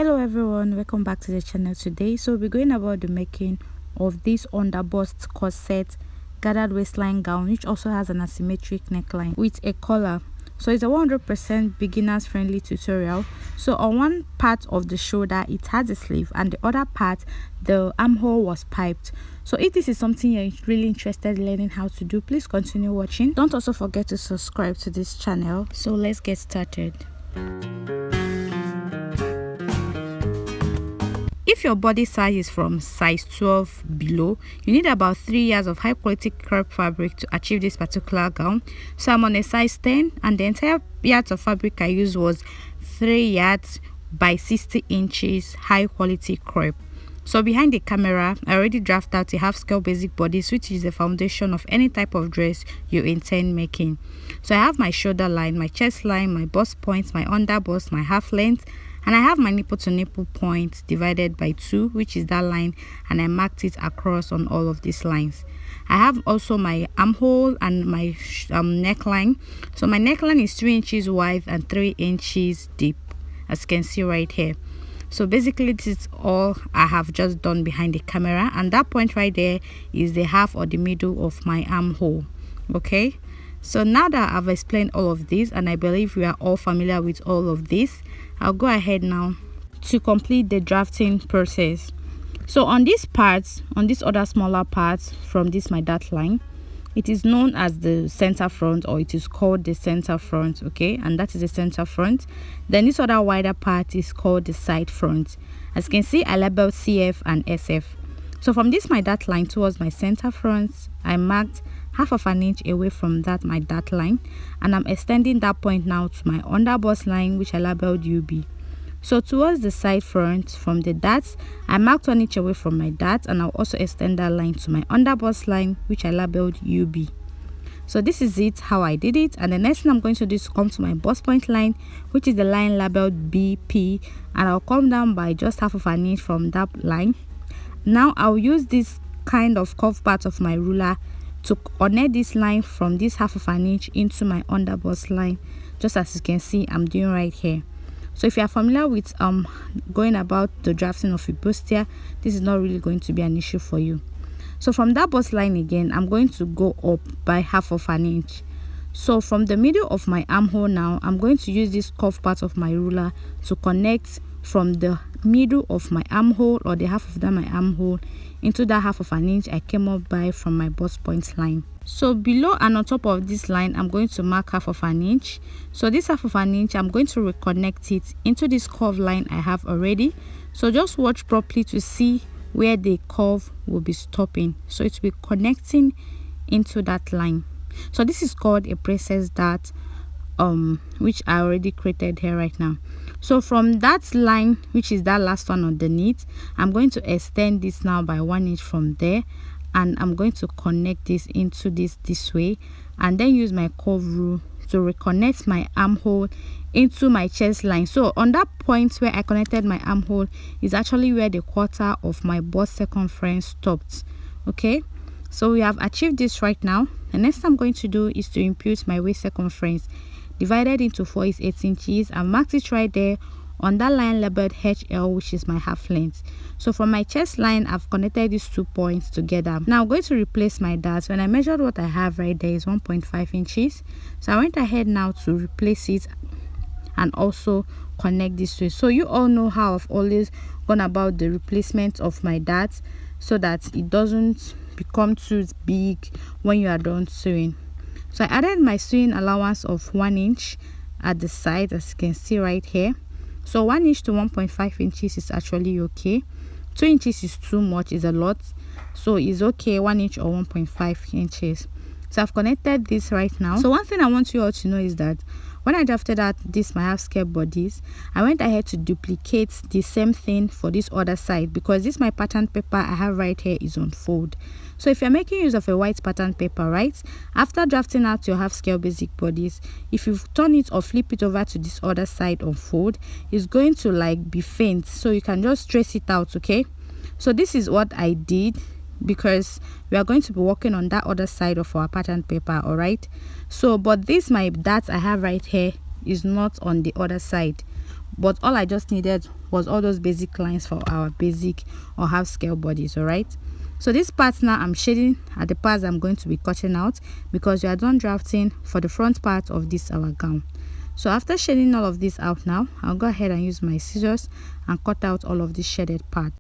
Hello everyone, welcome back to the channel. Today so we're going about the making of this underbust corset gathered waistline gown, which also has an asymmetric neckline with a collar. So it's a 100% beginners friendly tutorial. So on one part of the shoulder it has a sleeve, and the other part the armhole was piped. So if this is something you're really interested in learning how to do, please continue watching. Don't also forget to subscribe to this channel. So let's get started. If your body size is from size 12 below, you need about 3 yards of high quality crepe fabric to achieve this particular gown. So I'm on a size 10, and the entire yards of fabric I used was 3 yards by 60 inches high quality crepe. So behind the camera, I already drafted out a half scale basic bodice, which is the foundation of any type of dress you intend making. So I have my shoulder line, my chest line, my bust points, my underbust, my half length, and I have my nipple to nipple point divided by 2, which is that line, and I marked it across on all of these lines. I have also my armhole and my neckline. So my neckline is 3 inches wide and 3 inches deep, as you can see right here. So basically this is all I have just done behind the camera, and that point right there is the half or the middle of my armhole. Okay, so now that I've explained all of this, and I believe we are all familiar with all of this, I'll go ahead now to complete the drafting process. So on these parts, on these other smaller parts from this my dart line, it is known as the center front, or it is called the center front. Okay, and that is the center front. Then this other wider part is called the side front. As you can see, I labeled CF and SF. So from this my dart line towards my center front, I marked half of an inch away from that my dart line, and I'm extending that point now to my underbust line, which I labeled UB. So towards the side front from the darts, I marked 1 inch away from my dart, and I'll also extend that line to my underbust line, which I labeled UB. So this is it, how I did it. And the next thing I'm going to do is come to my bust point line, which is the line labeled BP, and I'll come down by just half of an inch from that line. Now I'll use this kind of curved part of my ruler to connect this line from this half of an inch into my underbust line, just as you can see I'm doing right here. So if you are familiar with going about the drafting of a bustier, this is not really going to be an issue for you. So from that bust line again, I'm going to go up by half of an inch. So from the middle of my armhole now, I'm going to use this curved part of my ruler to connect from the middle of my armhole, or the half of that my armhole, into that half of an inch I came up by from my bust point line. So below and on top of this line, I'm going to mark half of an inch. So this half of an inch, I'm going to reconnect it into this curved line I have already. So just watch properly to see where the curve will be stopping. So it will be connecting into that line. So this is called a princess dart, which I already created here right now. So from that line, which is that last one underneath, I'm going to extend this now by 1 inch from there, and I'm going to connect this into this way, and then use my curve rule to reconnect my armhole into my chest line. So on that point where I connected my armhole is actually where the quarter of my bust circumference stopped. Okay, so we have achieved this right now. The next thing I'm going to do is to impute my waist circumference. Divided into 4 is 8 inches. I've marked it right there on that line labeled HL, which is my half length. So from my chest line, I've connected these 2 points together. Now I'm going to replace my darts. When I measured what I have right there is 1.5 inches. So I went ahead now to replace it and also connect this way. So you all know how I've always gone about the replacement of my darts, so that it doesn't become too big when you are done sewing. So I added my sewing allowance of 1 inch at the side, as you can see right here. So 1 inch to 1.5 inches is actually okay. 2 inches is too much, is a lot. So it's okay, 1 inch or 1.5 inches. So I've connected this right now. So one thing I want you all to know is that when I drafted out this my half scale bodice, I went ahead to duplicate the same thing for this other side, because this my pattern paper I have right here is on fold. So if you're making use of a white pattern paper, right, after drafting out your half scale basic bodice, if you turn it or flip it over to this other side on fold, it's going to like be faint. So you can just trace it out. Okay, so this is what I did, because we are going to be working on that other side of our pattern paper. All right, so but this my darts I have right here is not on the other side. but all I just needed was all those basic lines for our basic or half scale bodies. All right, so this part now I'm shading at the parts I'm going to be cutting out, because we are done drafting for the front part of this our gown. So after shading all of this out, now I'll go ahead and use my scissors and cut out all of this shaded part.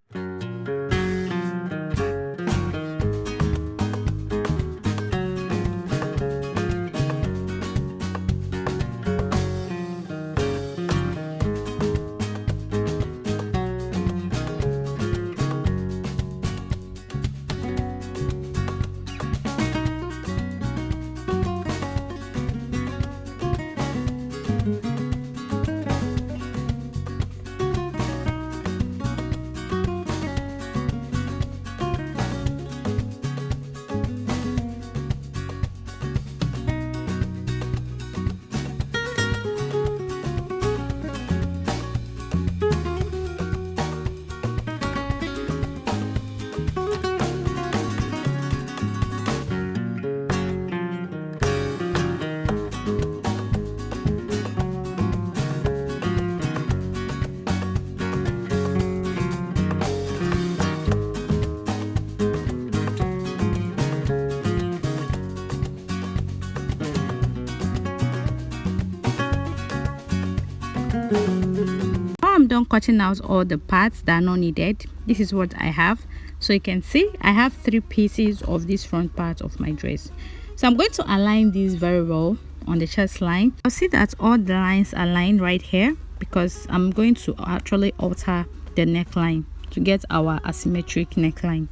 Now I'm done cutting out all the parts that are not needed. This is what I have. So you can see I have 3 pieces of this front part of my dress. So I'm going to align these very well on the chest line. I'll see that all the lines align right here, because I'm going to actually alter the neckline to get our asymmetric neckline.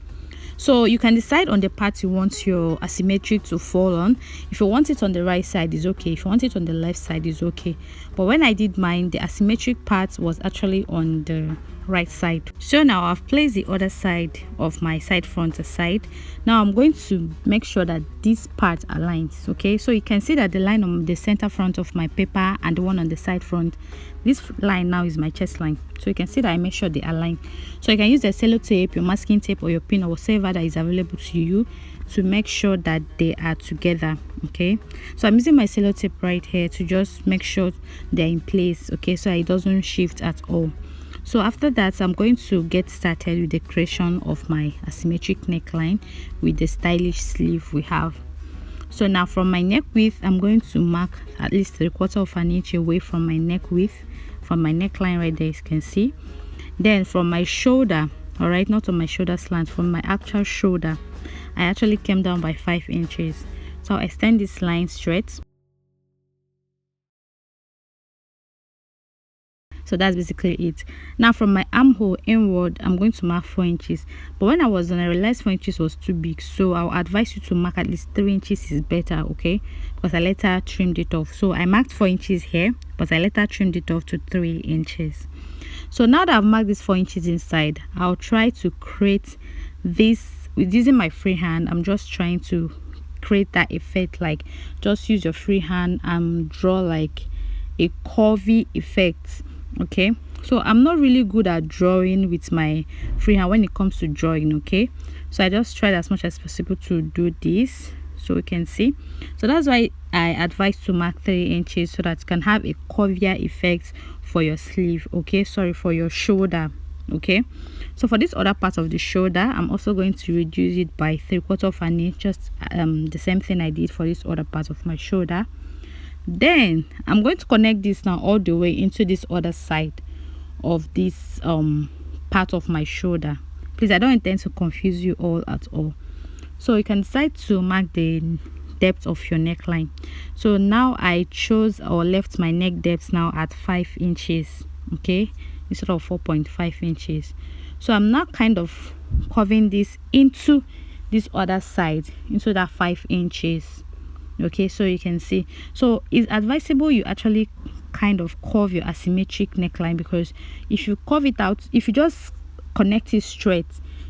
So you can decide on the part you want your asymmetric to fall on. If you want it on the right side, is okay. If you want it on the left side, is okay. But when I did mine, the asymmetric part was actually on the right side. So now I've placed the other side of my side front aside. Now I'm going to make sure that this part aligns. Okay, so you can see that the line on the center front of my paper and the one on the side front, this line now is my chest line. So you can see that I make sure they align. So you can use the sellotape, your masking tape, or your pin, or whatever that is available to you to make sure that they are together. Okay, so I'm using my sellotape right here to just make sure they're in place. Okay, so it doesn't shift at all. So after that, I'm going to get started with the creation of my asymmetric neckline with the stylish sleeve we have. So now from my neck width, I'm going to mark at least 3/4 of an inch away from my neck width, from my neckline right there, as you can see. Then from my shoulder, all right, not on my shoulder slant, from my actual shoulder, I actually came down by 5 inches. So I'll extend this line straight. So that's basically it. Now from my armhole inward, I'm going to mark 4 inches. But when I was done, I realized 4 inches was too big, so I'll advise you to mark at least 3 inches is better, okay? Because I later trimmed it off. So I marked 4 inches here, but I later trimmed it off to 3 inches. So now that I've marked this 4 inches inside, I'll try to create this with using my free hand. I'm just trying to create that effect, like just use your free hand and draw like a curvy effect. Okay, so I'm not really good at drawing with my free hand when it comes to drawing. Okay, so I just tried as much as possible to do this, so we can see. So that's why I advise to mark 3 inches, so that you can have a curvier effect for your sleeve. Okay, sorry, for your shoulder. Okay, so for this other part of the shoulder, I'm also going to reduce it by 3/4 of an inch, just the same thing I did for this other part of my shoulder. Then I'm going to connect this now all the way into this other side of this part of my shoulder. Please, I don't intend to confuse you all at all. So you can decide to mark the depth of your neckline. So now I chose or left my neck depth now at 5 inches, okay, instead of 4.5 inches. So I'm now kind of curving this into this other side, into that 5 inches. Okay, so you can see, so it's advisable you actually kind of curve your asymmetric neckline, because if you curve it out, if you just connect it straight,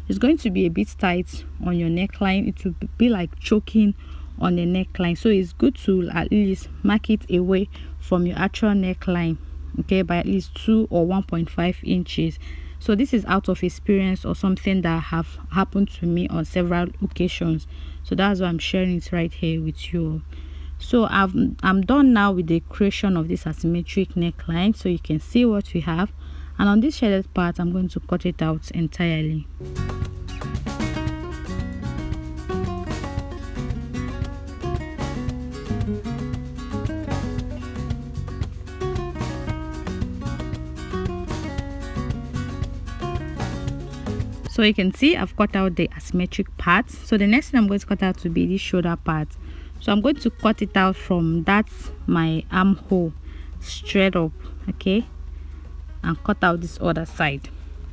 it's going to be a bit tight on your neckline. It will be like choking on the neckline. So it's good to at least mark it away from your actual neckline, okay, by at least 2 or 1.5 inches. So this is out of experience or something that have happened to me on several occasions. So that's why I'm sharing it right here with you. So I'm done now with the creation of this asymmetric neckline, so you can see what we have. And on this shaded part, I'm going to cut it out entirely. So you can see I've cut out the asymmetric part. So the next thing I'm going to cut out will be the shoulder part. So I'm going to cut it out from that's my armhole straight up, okay, and cut out this other side.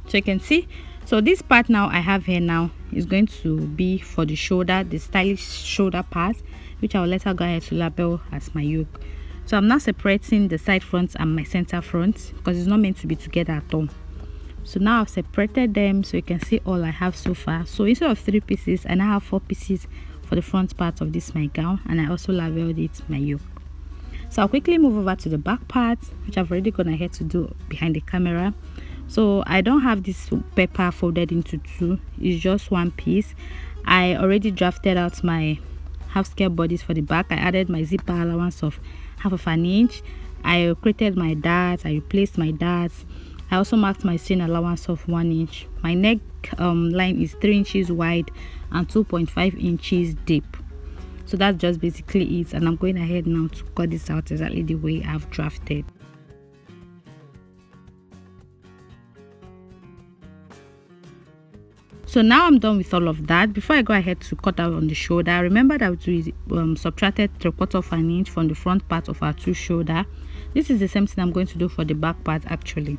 So you can see, so this part now I have here now is going to be for the shoulder, the stylish shoulder part, which I'll later go ahead to label as my yoke. So I'm now separating the side front and my center front because it's not meant to be together at all. So now I've separated them, so you can see all I have so far. So instead of 3 pieces, I now have 4 pieces for the front part of this my gown, and I also labeled it my yoke. So I'll quickly move over to the back part, which I've already gone ahead to do behind the camera. So I don't have this paper folded into 2, it's just 1 piece. I already drafted out my half scale bodice for the back. I added my zipper allowance of 1/2 inch. I created my darts, I replaced my darts. I also marked my seam allowance of 1 inch. My neck line is 3 inches wide and 2.5 inches deep. So that's just basically it, and I'm going ahead now to cut this out exactly the way I've drafted. So now I'm done with all of that. Before I go ahead to cut out on the shoulder, remember that we subtracted 3/4 inch from the front part of our 2 shoulder. This is the same thing I'm going to do for the back part actually.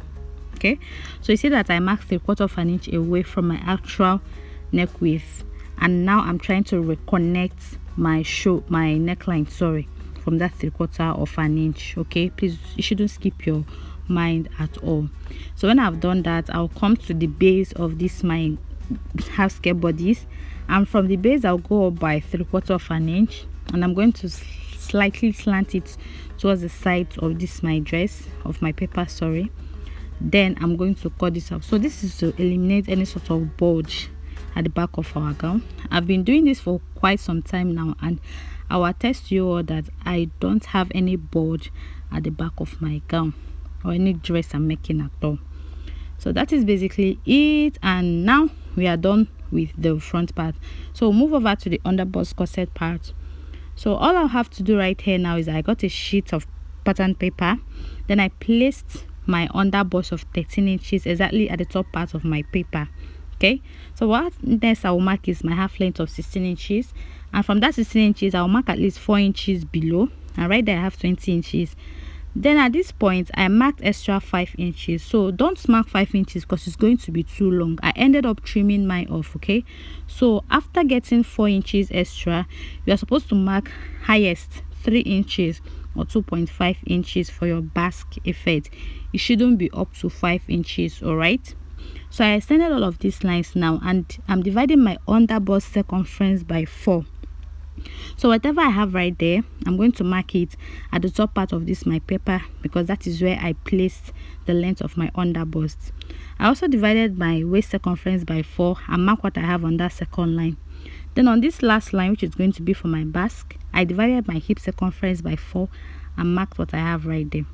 Okay, so you see that I marked 3/4 inch away from my actual neck width, and now I'm trying to reconnect my neckline, sorry, from that 3/4 inch. Okay, please, you shouldn't skip your mind at all. So when I've done that, I'll come to the base of this my half scale bodice, and from the base I'll go up by 3/4 inch, and I'm going to slightly slant it towards the side of this my dress, of my paper, sorry. Then I'm going to cut this out. So this is to eliminate any sort of bulge at the back of our gown. I've been doing this for quite some time now, and I'll attest to you all that I don't have any bulge at the back of my gown or any dress I'm making at all. So that is basically it, and now we are done with the front part. So we'll move over to the underbust corset part. So all I'll have to do right here now is I got a sheet of pattern paper, then I placed my underbust of 13 inches exactly at the top part of my paper. Okay, so what next I will mark is my half length of 16 inches, and from that 16 inches I'll mark at least 4 inches below, and right there I have 20 inches. Then at this point I marked extra 5 inches. So don't mark 5 inches because it's going to be too long. I ended up trimming mine off. Okay, so after getting 4 inches extra, you are supposed to mark highest 3 inches or 2.5 inches for your basque effect. It shouldn't be up to 5 inches. All right, so I extended all of these lines now, and I'm dividing my underbust circumference by 4. So whatever I have right there, I'm going to mark it at the top part of this my paper, because that is where I placed the length of my underbust. I also divided my waist circumference by 4 and mark what I have on that second line. Then on this last line, which is going to be for my basque, I divided my hip circumference by 4 and marked what I have right there.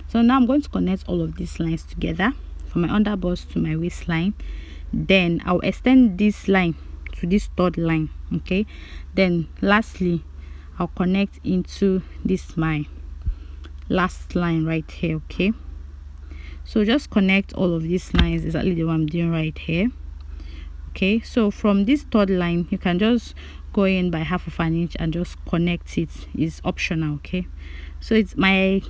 So now I'm going to connect all of these lines together, from my underbust to my waistline. Then I'll extend this line to this third line. Okay, then lastly I'll connect into this my last line right here. Okay, so just connect all of these lines exactly the way I'm doing right here. Okay, so from this third line you can just go in by 1/2 inch and just connect it. It's optional. Okay, so it's my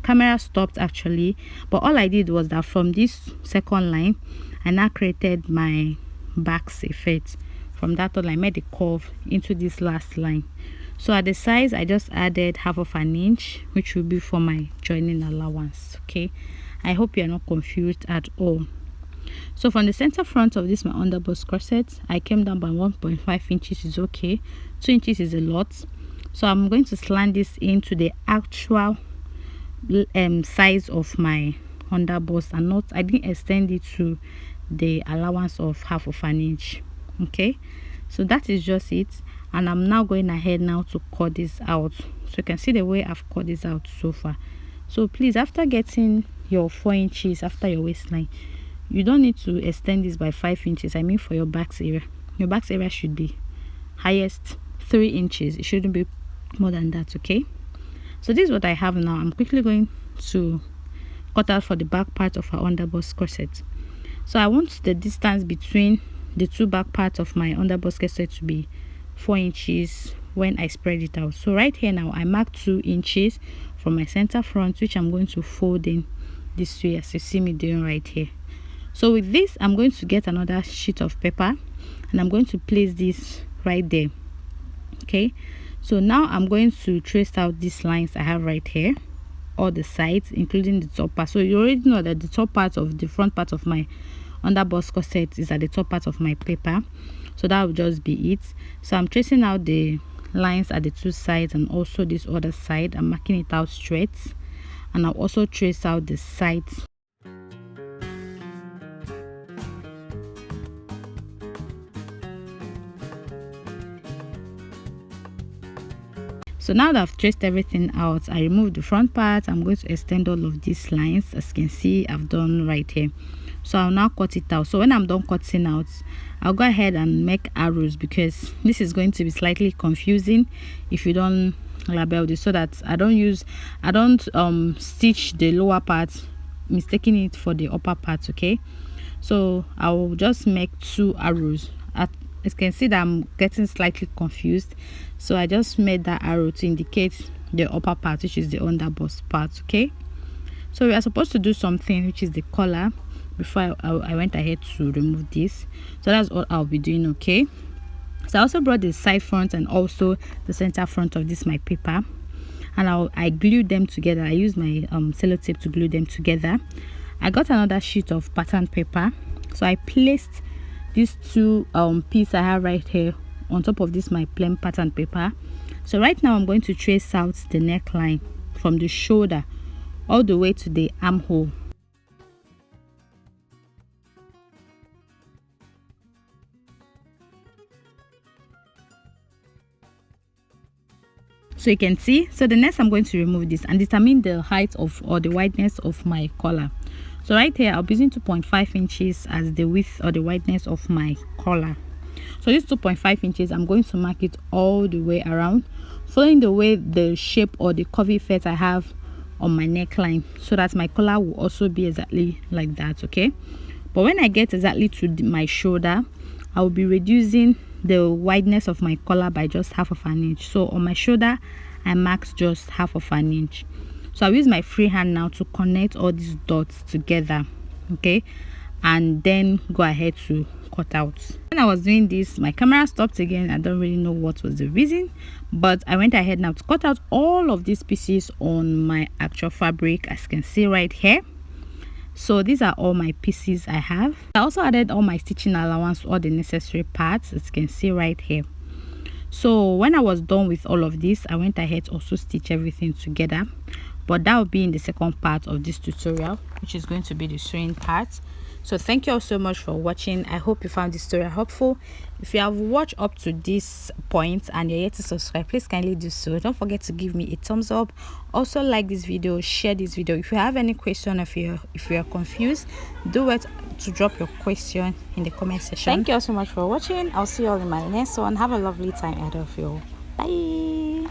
camera stopped actually, but all I did was that from this second line I now created my back's effect. From that third line I made a curve into this last line. So at the size I just added 1/2 inch, which will be for my joining allowance. Okay, I hope you're not confused at all. So from the center front of this my underbust corset, I came down by 1.5 inches. Is okay, 2 inches is a lot, so I'm going to slant this into the actual size of my underbust, and not, I didn't extend it to the allowance of 1/2 inch. Okay, so that is just it. and I'm now going ahead now to cut this out. So you can see the way I've cut this out so far. So please, after getting your 4 inches after your waistline, you don't need to extend this by 5 inches. I mean, for your back area, your back area should be highest 3 inches. It shouldn't be more than that. Okay, so this is what I have now. I'm quickly going to cut out for the back part of our underbust corset. So I want the distance between the two back parts of my underbust corset to be 4 inches when I spread it out. So right here now, I mark 2 inches from my center front, which I'm going to fold in this way as you see me doing right here. So with this, I'm going to get another sheet of paper and I'm going to place this right there. Okay, so now I'm going to trace out these lines I have right here, all the sides including the top part. So you already know that the top part of the front part of my underbust corset is at the top part of my paper, so that will just be it. So I'm tracing out the lines at the 2 sides and also this other side. I'm marking it out straight, and I'll also trace out the sides. So now that I've traced everything out, I remove the front part. I'm going to extend all of these lines, as you can see I've done right here. So I'll now cut it out. So when I'm done cutting out, I'll go ahead and make arrows, because this is going to be slightly confusing if you don't label this, so that I don't stitch the lower part mistaking it for the upper part. Okay, so I will just make 2 arrows. As you can see that I'm getting slightly confused, so I just made that arrow to indicate the upper part, which is the underbust part. Okay, so we are supposed to do something, which is the collar, before I went ahead to remove this. So that's what I'll be doing. Okay, so I also brought the side front and also the center front of this my paper, and I glued them together. I used my sellotape to glue them together. I got another sheet of pattern paper, so I placed these 2 pieces I have right here on top of this my plain pattern paper. So right now I'm going to trace out the neckline from the shoulder all the way to the armhole. So you can see, so the next I'm going to remove this and determine the height of or the wideness of my collar. So right here I'll be using 2.5 inches as the width or the wideness of my collar. So this 2.5 inches, I'm going to mark it all the way around, following the way the shape or the curvy effect I have on my neckline, so that my collar will also be exactly like that. Okay, but when I get exactly to my shoulder, I will be reducing the wideness of my collar by just half of an inch. So on my shoulder I marked just half of an inch. So I'll use my free hand now to connect all these dots together. Okay, and then go ahead to cut out. When I was doing this, my camera stopped again. I don't really know what was the reason, but I went ahead now to cut out all of these pieces on my actual fabric, as you can see right here. So these are all my pieces I have. I also added all my stitching allowance, all the necessary parts, as you can see right here. So when I was done with all of this, I went ahead to also stitch everything together, but that will be in the second part of this tutorial, which is going to be the sewing part. So thank you all so much for watching. I hope you found this tutorial helpful. If you have watched up to this point and you're yet to subscribe, please kindly do so. Don't forget to give me a thumbs up. Also like this video, share this video. If you have any question, if you're confused, do it to drop your question in the comment section. Thank you all so much for watching. I'll see you all in my next one. Have a lovely time ahead of you. Bye.